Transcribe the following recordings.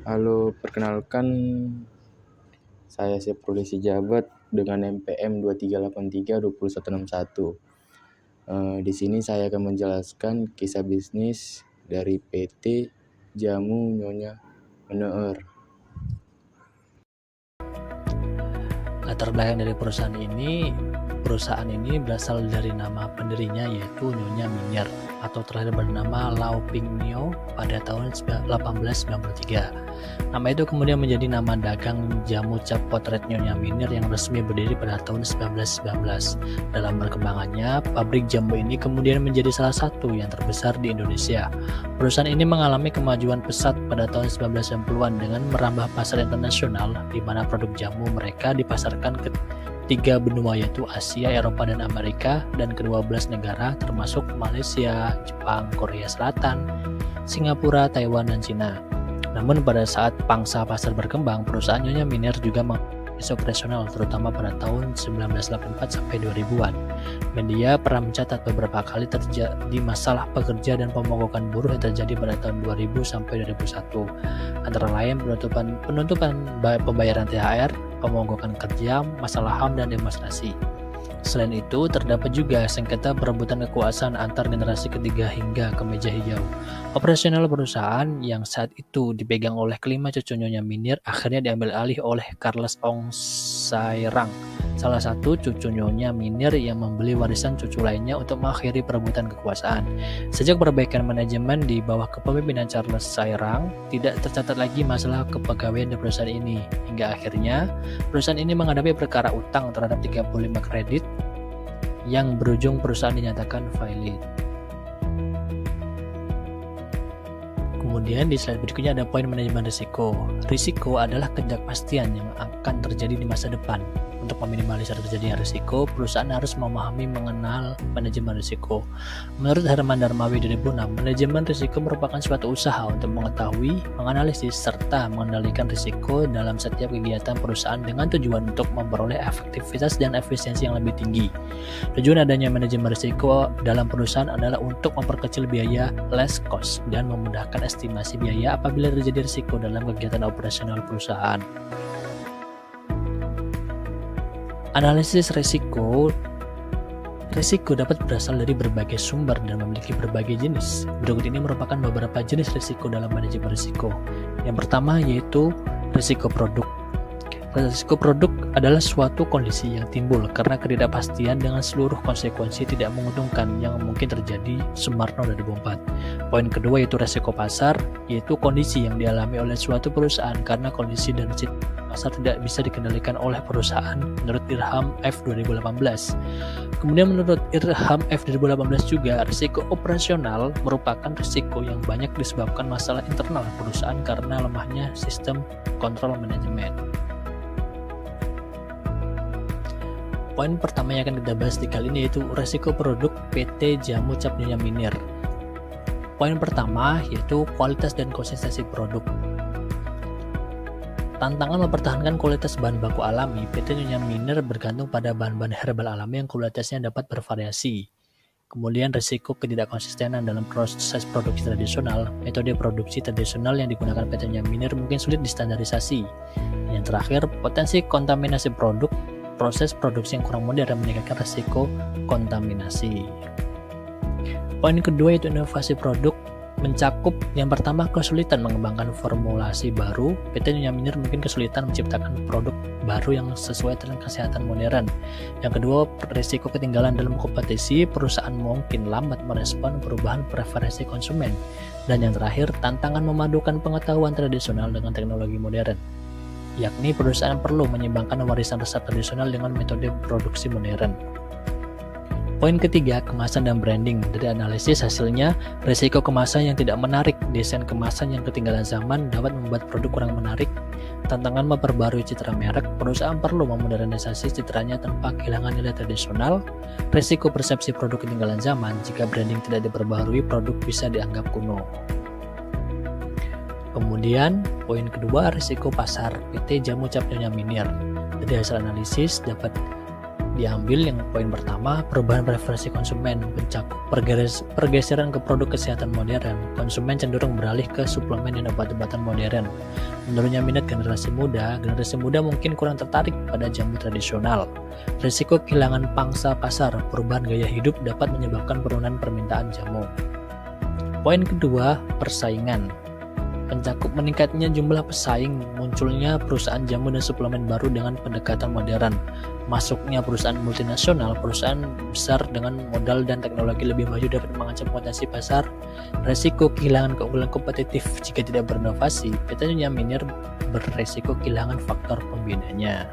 Halo, perkenalkan saya Syafrul Jabat dengan NPM 2383 20161. Di sini saya akan menjelaskan kisah bisnis dari PT Jamu Nyonya Meneur. Latar belakang dari perusahaan ini berasal dari nama pendirinya, yaitu Nyonya Minier, atau terakhir bernama Lau Ping Nio pada tahun 1893. Nama itu kemudian menjadi nama dagang jamu cap potret Nyonya Minier yang resmi berdiri pada tahun 1919. Dalam perkembangannya, pabrik jamu ini kemudian menjadi salah satu yang terbesar di Indonesia. Perusahaan ini mengalami kemajuan pesat pada tahun 1990-an dengan merambah pasar internasional, di mana produk jamu mereka dipasarkan ke 3 benua, yaitu Asia, Eropa, dan Amerika, dan ke-12 negara termasuk Malaysia, Jepang, Korea Selatan, Singapura, Taiwan, dan Cina. Namun pada saat pangsa pasar berkembang, perusahaan Nyonya Minier juga mengalami operasional, terutama pada tahun 1984 sampai 2000-an. Media pernah mencatat beberapa kali terjadi masalah pekerja dan pemogokan buruh yang terjadi pada tahun 2000 sampai 2001. Antara lain penutupan pembayaran THR, pemogokan kerja, masalah HAM, dan demonstrasi. Selain itu, terdapat juga sengketa perebutan kekuasaan antar generasi ketiga hingga ke meja hijau. Operasional perusahaan yang saat itu dipegang oleh kelima cucu Nyonya Minier akhirnya diambil alih oleh Charles Ong Sai Rang, salah satu cucu Nyonya Minier yang membeli warisan cucu lainnya untuk mengakhiri perebutan kekuasaan. Sejak perbaikan manajemen di bawah kepemimpinan Charles Sai Rang, tidak tercatat lagi masalah kepegawaian di perusahaan ini, hingga akhirnya perusahaan ini menghadapi perkara utang terhadap 35 kredit yang berujung perusahaan dinyatakan failit. Kemudian di slide berikutnya ada poin manajemen risiko. Risiko adalah ketidakpastian yang akan terjadi di masa depan. Untuk meminimalisir terjadinya risiko, perusahaan harus memahami mengenal manajemen risiko. Menurut Herman Darmawi 2006, manajemen risiko merupakan suatu usaha untuk mengetahui, menganalisis, serta mengendalikan risiko dalam setiap kegiatan perusahaan dengan tujuan untuk memperoleh efektivitas dan efisiensi yang lebih tinggi. Tujuan adanya manajemen risiko dalam perusahaan adalah untuk memperkecil biaya less cost dan memudahkan estimasi biaya apabila terjadi risiko dalam kegiatan operasional perusahaan. Analisis risiko dapat berasal dari berbagai sumber dan memiliki berbagai jenis. Berikut ini merupakan beberapa jenis risiko dalam manajemen risiko. Yang pertama yaitu risiko produk. Risiko produk adalah suatu kondisi yang timbul karena ketidakpastian dengan seluruh konsekuensi tidak menguntungkan yang mungkin terjadi. Sumarno 2004. Poin kedua yaitu risiko pasar, yaitu kondisi yang dialami oleh suatu perusahaan karena kondisi dan situasi pasar tidak bisa dikendalikan oleh perusahaan menurut Irham F 2018. Kemudian menurut Irham F 2018 juga, risiko operasional merupakan risiko yang banyak disebabkan masalah internal perusahaan karena lemahnya sistem kontrol manajemen. Poin pertama yang akan kita bahas di kali ini yaitu risiko produk PT Jamu Cap Nyonya Minier. Poin pertama yaitu kualitas dan konsistensi produk. Tantangan mempertahankan kualitas bahan baku alami, PT Nyonya Minier bergantung pada bahan-bahan herbal alami yang kualitasnya dapat bervariasi. Kemudian risiko ketidakkonsistenan dalam proses produksi tradisional. Metode produksi tradisional yang digunakan PT Nyonya Minier mungkin sulit distandarisasi. Yang terakhir, potensi kontaminasi produk. Proses produksi yang kurang modern meningkatkan risiko kontaminasi. Poin kedua yaitu inovasi produk mencakup yang pertama kesulitan mengembangkan formulasi baru. PT Nyonya Minier mungkin kesulitan menciptakan produk baru yang sesuai tren kesehatan modern. Yang kedua, risiko ketinggalan dalam kompetisi. Perusahaan mungkin lambat merespon perubahan preferensi konsumen. Dan yang terakhir, tantangan memadukan pengetahuan tradisional dengan teknologi modern, yakni perusahaan perlu menyeimbangkan warisan resep tradisional dengan metode produksi modern. Poin ketiga, kemasan dan branding. Dari analisis hasilnya, risiko kemasan yang tidak menarik, desain kemasan yang ketinggalan zaman dapat membuat produk kurang menarik. Tantangan memperbarui citra merek, perusahaan perlu memodernisasi citranya tanpa kehilangan nilai tradisional. Risiko persepsi produk ketinggalan zaman, jika branding tidak diperbarui, produk bisa dianggap kuno. Kemudian, poin kedua, risiko pasar PT Jamu Cap Nyonya Minier. Dari hasil analisis dapat diambil yang poin pertama, perubahan preferensi konsumen mencakup pergeseran ke produk kesehatan modern. Konsumen cenderung beralih ke suplemen dan obat-obatan modern. Menurunnya minat generasi muda mungkin kurang tertarik pada jamu tradisional. Risiko kehilangan pangsa pasar, perubahan gaya hidup dapat menyebabkan penurunan permintaan jamu. Poin kedua, persaingan. Mencakup meningkatnya jumlah pesaing, munculnya perusahaan jamu dan suplemen baru dengan pendekatan modern, masuknya perusahaan multinasional, perusahaan besar dengan modal dan teknologi lebih maju dapat mengancam potensi pasar. Resiko kehilangan keunggulan kompetitif jika tidak berinovasi. PT Nyonya Minir beresiko kehilangan faktor pembedanya.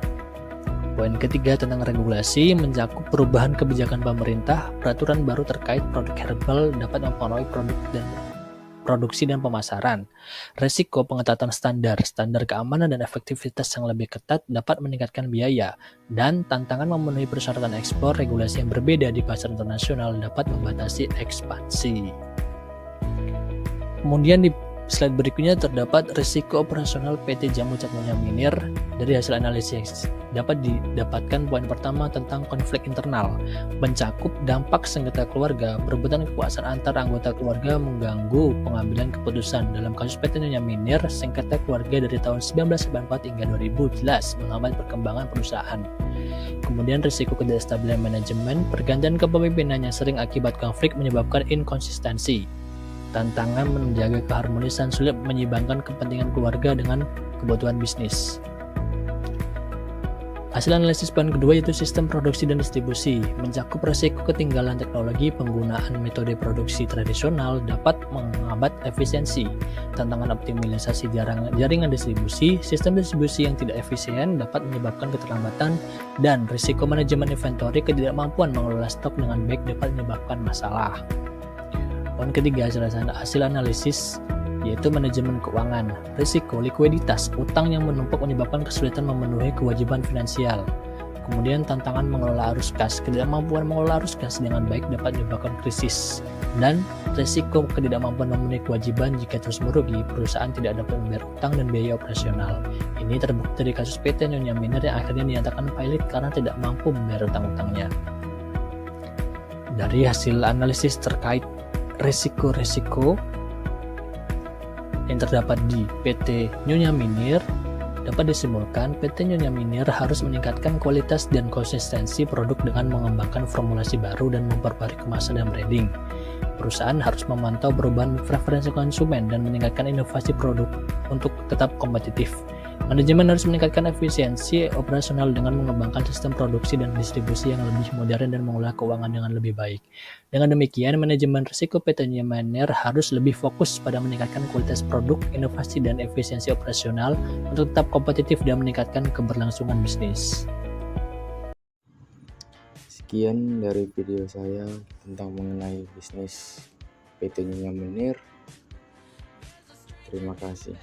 Poin ketiga tentang regulasi, mencakup perubahan kebijakan pemerintah, peraturan baru terkait produk herbal dapat mempengaruhi produksi dan pemasaran. Resiko pengetatan standar keamanan dan efektivitas yang lebih ketat dapat meningkatkan biaya, dan tantangan memenuhi persyaratan ekspor. Regulasi yang berbeda di pasar internasional dapat membatasi ekspansi. Kemudian di slide berikutnya terdapat risiko operasional PT Jamu Cap Nyonya Minir. Dari hasil analisis dapat didapatkan poin pertama tentang konflik internal, mencakup dampak sengketa keluarga, perebutan kekuasaan antar anggota keluarga mengganggu pengambilan keputusan. Dalam kasus PT Nyonya Minir, sengketa keluarga dari tahun 1994 hingga 2000 jelas menghambat perkembangan perusahaan. Kemudian risiko ketidakstabilan manajemen, pergantian kepemimpinan yang sering akibat konflik menyebabkan inkonsistensi. Tantangan menjaga keharmonisan, sulit menyeimbangkan kepentingan keluarga dengan kebutuhan bisnis. Hasil analisis poin kedua yaitu sistem produksi dan distribusi, mencakup risiko ketinggalan teknologi, penggunaan metode produksi tradisional dapat menghambat efisiensi, tantangan optimalisasi jaringan distribusi, sistem distribusi yang tidak efisien dapat menyebabkan keterlambatan, dan risiko manajemen inventory, ketidakmampuan mengelola stok dengan baik dapat menyebabkan masalah. Poin ketiga hasil analisis yaitu manajemen keuangan, risiko likuiditas, utang yang menumpuk menyebabkan kesulitan memenuhi kewajiban finansial. Kemudian tantangan mengelola arus kas, ketidakmampuan mengelola arus kas dengan baik dapat menyebabkan krisis. Dan risiko ketidakmampuan memenuhi kewajiban jika terus merugi, perusahaan tidak dapat membayar utang dan biaya operasional. Ini terbukti dari kasus PT Nyonya Minir yang akhirnya dinyatakan pilot karena tidak mampu membayar utang-utangnya. Dari hasil analisis terkait risiko-risiko yang terdapat di PT Nyonya Minir, dapat disimpulkan PT Nyonya Minir harus meningkatkan kualitas dan konsistensi produk dengan mengembangkan formulasi baru dan memperbarui kemasan dan branding. Perusahaan harus memantau perubahan preferensi konsumen dan meningkatkan inovasi produk untuk tetap kompetitif. Manajemen harus meningkatkan efisiensi operasional dengan mengembangkan sistem produksi dan distribusi yang lebih modern dan mengolah keuangan dengan lebih baik. Dengan demikian, manajemen risiko PT Nyonya Minir harus lebih fokus pada meningkatkan kualitas produk, inovasi, dan efisiensi operasional untuk tetap kompetitif dan meningkatkan keberlangsungan bisnis. Sekian dari video saya tentang mengenai bisnis PT Nyonya Minir. Terima kasih.